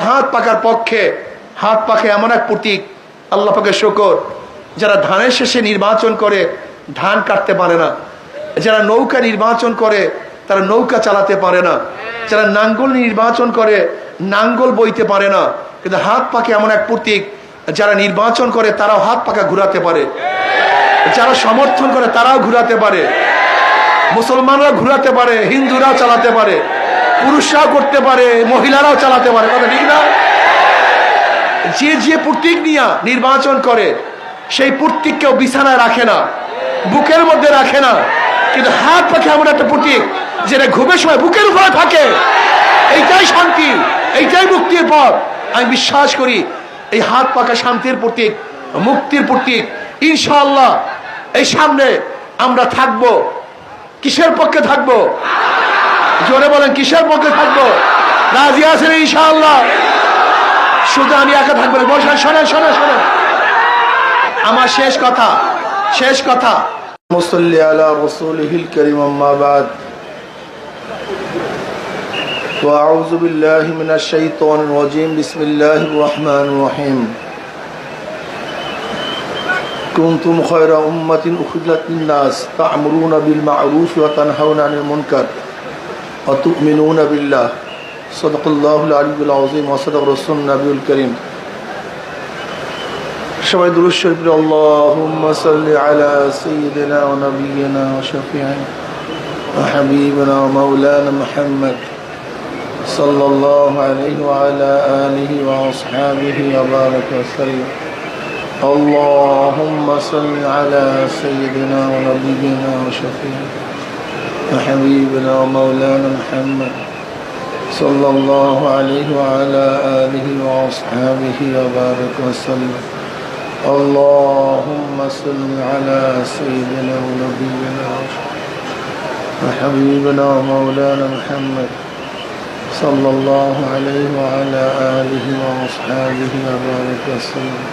হাত পাকার পক্ষে। হাত পাখা এমন এক প্রতীক, আল্লাহ পাকের শুকর, যারা ধানের শেষে নির্বাচন করে ধান কাটতে পারে না, যারা নৌকা নির্বাচন করে তারা নৌকা চালাতে পারে না, যারা নাঙ্গল নির্বাচন করে নাঙ্গল বইতে পারে না, কিন্তু হাত পাখা এমন এক প্রতীক, যারা নির্বাচন করে তারাও হাত পাখা ঘুরাতে পারে, যারা সমর্থন করে তারাও ঘুরাতে পারে, মুসলমানরা ঘুরাতে পারে, হিন্দুরাও চালাতে পারে, পুরুষরাও করতে পারে, মহিলারাও চালাতে পারে, কথা ঠিক না? যে যে প্রতীক নিয়ে নির্বাচন করে সেই প্রতীক কেউ বিছানায় রাখে না, বুকের মধ্যে রাখে না, কিন্তু হাত পাখা এমন একটা প্রতীক যেটা ঘুমের সময় বুকের উপরে থাকে। এইটাই শান্তি, এইটাই মুক্তির পথ। আমি বিশ্বাস করি এই হাত পাখা শান্তির প্রতীক, মুক্তির প্রতীক। ইনশাআল্লাহ এই সামনে আমরা থাকবো। কিসের পক্ষে থাকবো? জোরে বলেন, কিসের পক্ষে থাকবো? রাজি আছেন ইনশাআল্লাহ? শুধু আমি একা থাকবো না, বসেন, শোনেন শোনেন শোনেন আমার শেষ কথা। মুসাল্লি আলা রাসূলিহিল কারীম, আম্মা বাদ। وأعوذ بالله من الشيطان الرجيم. بسم الله الرحمن الرحيم. كنتم خير أمة أخرجت للناس تأمرون بالمعروف وتنهون عن المنكر وتؤمنون بالله. صدق الله العلي العظيم وصدق رسول النبي الكريم. সবাই দুরূদ শরীফ পড়ি। আল্লাহুম্মা সাল্লি আলা সাইয়্যিদিনা ওয়া নাবিয়িনা ওয়া শাফিঈনা ওয়া হাবিবিনা ওয়া মাওলানা মুহাম্মদ সাল্লাল্লাহু আলাইহি ওয়া আলা আলিহি ওয়া আসহাবিহি ওয়া বারাকা ওয়া সাল্লাম। আল্লাহুম্মা সাল্লি আলা সাইয়্যিদিনা ওয়া নাবিয়িনা ওয়া শাফিঈনা ওয়া হাবিবিনা ওয়া মাওলানা মুহাম্মদ সাল্লাল্লাহু আলাইহি ওয়া আলা আলিহি ওয়া আসহাবিহি ওয়া বারাকা ওয়া সাল্লাম। اللهم صل على سيدنا ونبينا وحبيبنا ومولانا محمد صلى الله عليه وعلى آله وأصحابه وبارك وسلم.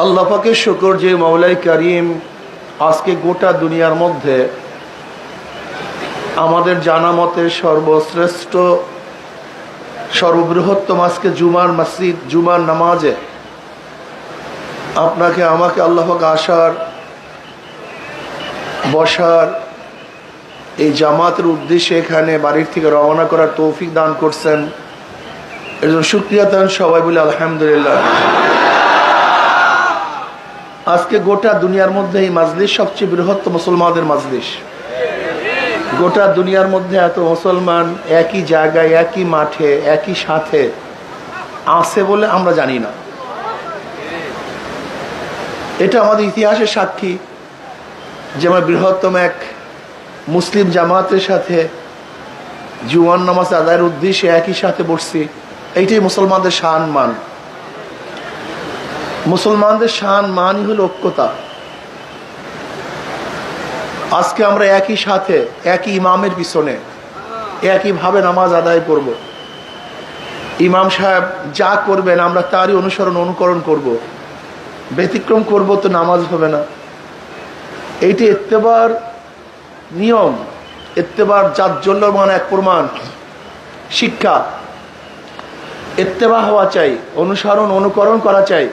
আল্লাহ পাকের শুকর যে মাওলাই কারীম আজকে গোটা দুনিয়ার মধ্যে আমাদের জানা মতে সর্বশ্রেষ্ঠ সর্ববৃহত্তম আজকে জুমার মসজিদ, জুমার নামাজে আপনাকে আমাকে আল্লাহ পাক আসার, বসার, এই জামাতের উদ্দেশ্যে এখানে বাড়ির থেকে রওনা করার তৌফিক দান করছেন। এর জন্য শুকরিয়া দেন সবাই বলে আলহামদুলিল্লাহ। আজকে গোটা দুনিয়ার মধ্যে এই মাজলিস সবচেয়ে বৃহত্তম মুসলমানদের মাজলিস। গোটা দুনিয়ার মধ্যে এত মুসলমান একই জায়গায়, একই মাঠে, একই সাথে আছে বলে আমরা জানি না। এটা আমাদের ইতিহাসের সাক্ষী যে আমরা বৃহত্তম এক মুসলিম জামাতের সাথে জুমার নামাজ আদায়ের উদ্দেশ্যে একই সাথে বসছি। এইটাই মুসলমানদের শান মান। মুসলমানদের শান মানই হলো ঐক্যতা। আজকে আমরা একই সাথে একই ইমামের পিছনে একইভাবে নামাজ আদায় করব। ইমাম সাহেব যা করবেন আমরা তারই অনুকরণ করব। ব্যতিক্রম করব তো নামাজ হবে না। এইটি ইত্তেবার নিয়ম, ইত্তেবার জাজ্জল্যমান এক প্রমাণ শিক্ষা। ইত্তেবা হওয়া চাই, অনুকরণ করা চাই।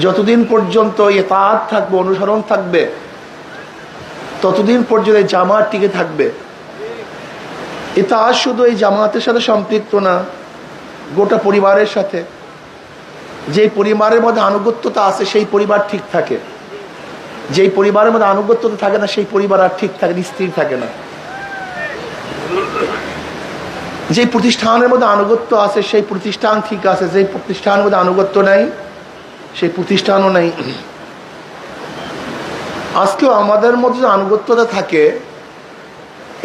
যতদিন পর্যন্ত ইতাআত থাকবে, অনুসরণ থাকবে, ততদিন পর্যন্ত এই জামাত টিকে থাকবে। ইতাআত শুধু এই জামাতের সাথে সম্পৃক্ত না, গোটা পরিবারের সাথে। যেই পরিবারের মধ্যে আনুগত্যতা আছে সেই পরিবার ঠিক থাকে। যেই পরিবারের মধ্যে আনুগত্যতা থাকে না সেই পরিবার আর ঠিক থাকে, স্থির থাকে না। যে প্রতিষ্ঠানের মধ্যে আনুগত্য আছে সেই প্রতিষ্ঠান ঠিক আছে, যে প্রতিষ্ঠানের মধ্যে আনুগত্য নাই সেই প্রতিষ্ঠানও নাই। আজকেও আমাদের মধ্যে আনুগত্যতা থাকে,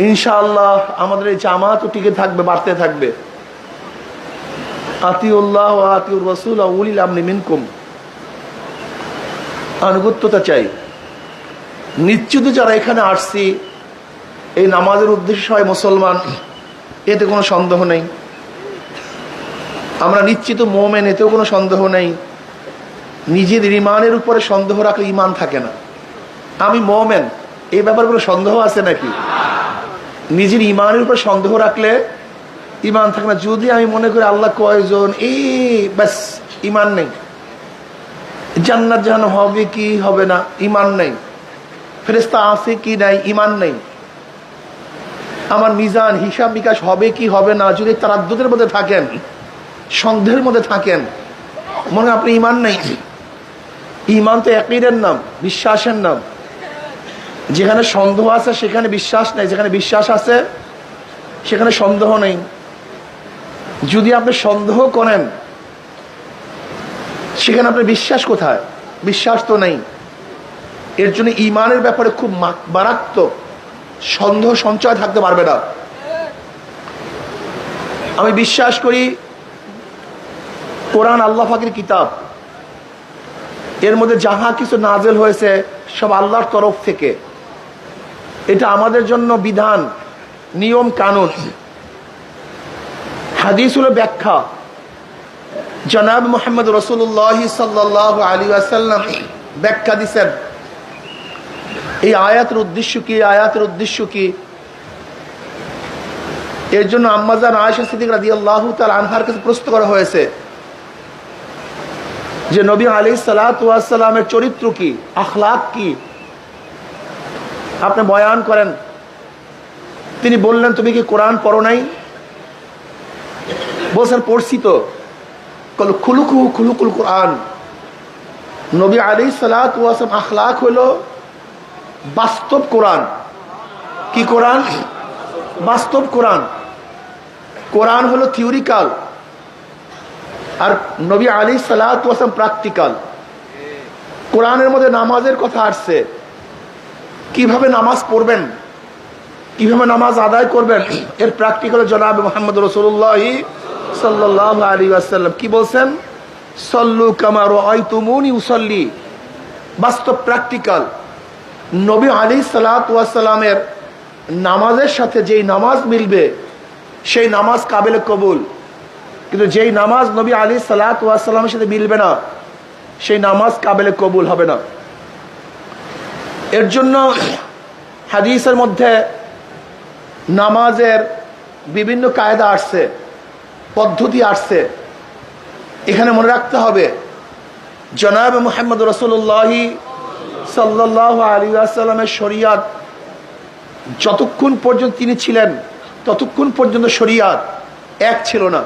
ইনশাআল্লাহ আমাদের এই জামাতও টিকে থাকবে, বাড়তে থাকবে। আতিউল্লাহ ওয়া আতিউর রাসূল ওয়া উলিল আমরি মিনকুম। আনুগত্যতা চাই। নিশ্চিত যারা এখানে আসছি এই নামাজের উদ্দেশ্যে সবাই মুসলমান, এতে কোনো সন্দেহ নেই। আমরা নিশ্চিত মুমিন, এতেও কোনো সন্দেহ নেই। নিজেদের ইমানের উপরে সন্দেহ রাখলে ইমান থাকে না। আমি মুমিন, এই ব্যাপারে কোনো সন্দেহ আছে নাকি? নিজের ইমানের উপর সন্দেহ রাখলে ইমান থাকে না। যদি আমি মনে করি আল্লাহ কয়জন, এই ব্যাস ইমান নেই। জান্নাত জাহান্নাম হবে কি হবে না, ইমান নেই। ফেরেশতা আছে কি নাই, ইমান নেই। আমার মিজান হিসাব বিকাশ হবে কি হবে না, যদি তারাদ্দুদের মধ্যে থাকেন, সন্দেহের মধ্যে থাকেন, মনে আপনি ইমান নেই। ইমান তো ইয়াকিনের নাম, বিশ্বাসের নাম। যেখানে সন্দেহ আছে সেখানে বিশ্বাস নেই, যেখানে বিশ্বাস আছে সেখানে সন্দেহ নেই। যদি আপনি সন্দেহ করেন সেখানে আপনার বিশ্বাস কোথায়? বিশ্বাস তো নেই। এর জন্য ইমানের ব্যাপারে খুব মারাত্মক সন্দেহ সঞ্চয় থাকতে পারবে না। আমি বিশ্বাস করি কোরআন আল্লাহ পাকের কিতাব, এর মধ্যে যাহা কিছু নাজেল হয়েছে সব আল্লাহর তরফ থেকে। এটা আমাদের জন্য বিধান, নিয়ম কানুন। হাদিস হলো ব্যাখ্যা। জনাব মুহাম্মদ রাসূলুল্লাহ সাল্লাল্লাহু আলাইহি ওয়াসাল্লাম ব্যাখ্যা দিয়েছেন এই আয়াতের উদ্দেশ্য কি, আয়াতের উদ্দেশ্য কি। এর জন্য আম্মাজান আয়েশা সিদ্দিকা রাদিয়াল্লাহু তাআলা আনহার কাছে প্রশ্ন করা হয়েছে যে নবী আলাইহিস সালাতু ওয়াস সালামের চরিত্র কি, আখলাক কি, আপনি বয়ান করেন। তিনি বললেন, তুমি কি কোরআন পড়ো নাই? বলছেন পড়ছি তো। খুলুকুল কোরআন। নবী আলাইহিস সালাতু ওয়াস সালাম আখলাক হলো বাস্তব কোরআন। কি কোরআন? বাস্তব কোরআন। কোরআন হলো থিওরিক্যাল, আর নবী আলাইহিস সালাতু ওয়াস সালাম প্র্যাকটিক্যাল। কোরআনের মধ্যে নামাজের কথা আসছে, কিভাবে নামাজ পড়বেন, কিভাবে নামাজ আদায় করবেন, এর প্র্যাকটিক্যাল জনাব মুহাম্মদ রাসূলুল্লাহ সাল্লাল্লাহু আলাইহি ওয়াসাল্লাম কি বলছেন? সল্লু কামা রাআইতুমুনি উসাল্লি। বাস্তব প্র্যাকটিক্যাল। নবী আলাইহিস সালাতু ওয়াস সালামের নামাজের সাথে যেই নামাজ মিলবে সেই নামাজ কাবিলে কবুল, কিন্তু যেই নামাজ নবী আলাইহিস সালাতু ওয়াস সালামের সাথে মিলবে না সেই নামাজ কাবিলে কবুল হবে না। এর জন্য হাদিসের মধ্যে নামাজের বিভিন্ন কায়দা আসছে, পদ্ধতি আসছে। এখানে মনে রাখতে হবে জনাব মুহাম্মদ রাসূলুল্লাহ সাল্লাল্লাহু আলাইহি ওয়াসাল্লামের শরীয়ত যতক্ষণ পর্যন্ত তিনি ছিলেন ততক্ষণ পর্যন্ত শরীয়ত এক ছিল না।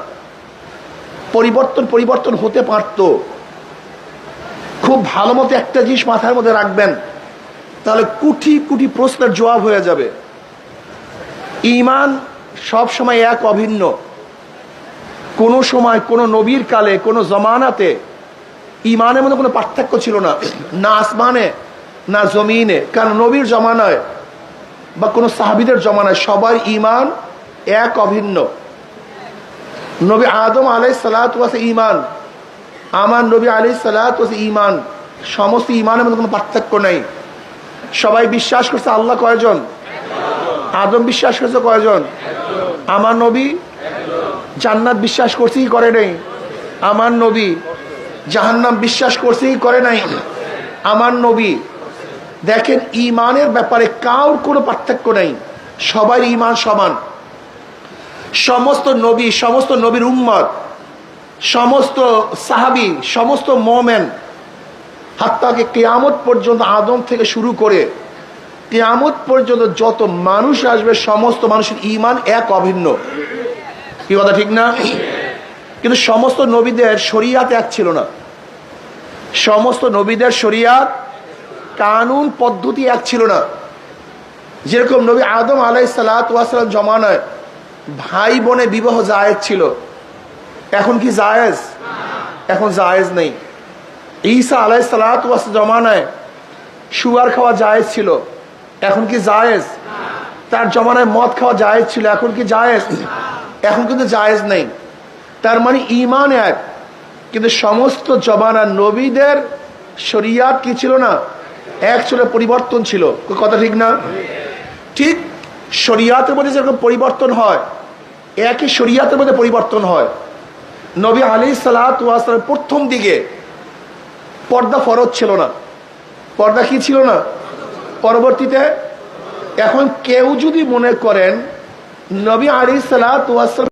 পরিবর্তন হতে পারত। খুব ভালো মতো একটা জিনিস মাথার মধ্যে রাখবেন, তাহলে কোটি কোটি প্রশ্নের জবাব হয়ে যাবে। ঈমান সব সময় এক, অভিন্ন। কোনো সময় কোনো নবীর কালে কোনো জমানাতে ঈমানের মধ্যে কোনো পার্থক্য ছিল না, না আসমানে না জমিনে। কারণ নবীর জমানায় বা কোনো সাহাবীদের জমানায় সবার ঈমান এক, অভিন্ন। নবী আদম আলাইহিস সালাতু ওয়াস ঈমান, আমার নবী আলাইহিস সালাতু ওয়াস ঈমান, সমস্ত ঈমানের মধ্যে কোনো পার্থক্য নেই। সবাই বিশ্বাস করছে আল্লাহ কয়জন? আদম বিশ্বাস করছে কয়জন? আমার নবী। জান্নাত বিশ্বাস করছে কি করে নাই? আমার নবী। জাহান্নাম বিশ্বাস করছে কি করে নাই? আমার নবী। দেখেন, ঈমানের ব্যাপারে কারোর কোনো পার্থক্য নেই, সবাই ঈমান সমান। সমস্ত নবী, সমস্ত নবীর উম্মত, সমস্ত সাহাবী, সমস্ত মুমিন, হাত্তাকে কিয়ামত পর্যন্ত, আদম থেকে শুরু করে কিয়ামত পর্যন্ত যত মানুষ আসবে সমস্ত মানুষের ঈমান এক, অভিন্ন। কি কথা ঠিক না? কিন্তু সমস্ত নবীদের শরীয়ত এক ছিল না। সমস্ত নবীদের শরীয়ত, কানুন, পদ্ধতি এক ছিল না। যেরকম নবী আদম আলাইহিস সালাতু ওয়াস সালাম জমানায় ভাই বোনে বিবাহ জায়েজ ছিল, এখন কি জায়েজ? এখন জায়েজ নেই। ঈসা আলাইহিস সালাতু ওয়াস জমানায় সুগার খাওয়া জায়েজ ছিল, এখন কি জায়েজ? তার জমানায় মদ খাওয়া জায়েজ ছিল, এখন কি জায়েজ? এখন কিন্তু জায়েজ নেই। তার মানে ঈমান এক, কিন্তু সমস্ত জমানার নবীদের শরীয়ত কি ছিল না? এক ছিল, পরিবর্তন ছিল। কথা ঠিক না? ঠিক শরীয়তের মধ্যে যেরকম পরিবর্তন হয়, একই শরীয়তের মধ্যে পরিবর্তন হয়। নবী আলাইহিস সালাতু ওয়াস সালাম প্রথম দিকে পর্দা ফরজ ছিল না। পর্দা কি ছিল না? পরবর্তীতে। এখন কেউ যদি মনে করেন নবী আলাইহিস সালাতু ওয়াস সালাম